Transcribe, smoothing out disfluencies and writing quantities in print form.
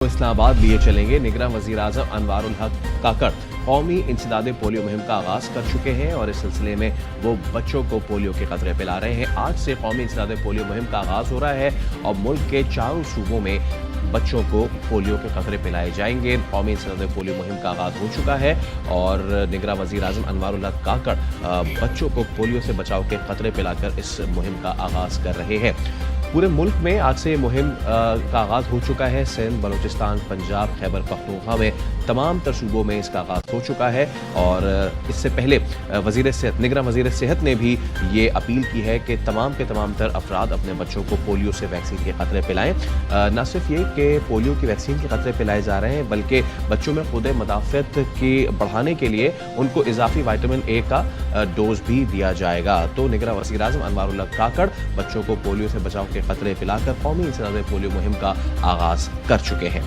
اسلام آباد لیے چلیں گے۔ نگراں وزیر اعظم انوار الحق کاکڑ قومی انسداد پولیو مہم کا آغاز کر چکے ہیں اور اس سلسلے میں وہ بچوں کو پولیو کے قطرے پلا رہے ہیں۔ آج سے قومی انسداد پولیو مہم کا آغاز ہو رہا ہے اور ملک کے چاروں صوبوں میں بچوں کو پولیو کے قطرے پلائے جائیں گے۔ قومی انسداد پولیو مہم کا آغاز ہو چکا ہے اور نگراں وزیر اعظم انوار الحق کاکڑ بچوں کو پولیو سے بچاؤ کے قطرے پلا کر اس مہم کا آغاز کر رہے ہیں۔ پورے ملک میں آج سے مہم کا آغاز ہو چکا ہے۔ سندھ، بلوچستان، پنجاب، خیبر پختونخوا میں تمام تر صوبوں میں اس کا آغاز ہو چکا ہے اور اس سے پہلے نگراں وزیر صحت نے بھی یہ اپیل کی ہے کہ تمام کے تمام تر افراد اپنے بچوں کو پولیو سے ویکسین کے قطرے پلائیں۔ نہ صرف یہ کہ پولیو کی ویکسین کے قطرے پلائے جا رہے ہیں بلکہ بچوں میں خود مدافعت کی بڑھانے کے لیے ان کو اضافی وٹامن اے کا ڈوز بھی دیا جائے گا۔ تو نگراں وزیر اعظم انوار الحق کاکڑ بچوں کو پولیو سے بچاؤ کے قطرے پلا کر قومی انسداد پولیو مہم کا آغاز کر چکے ہیں۔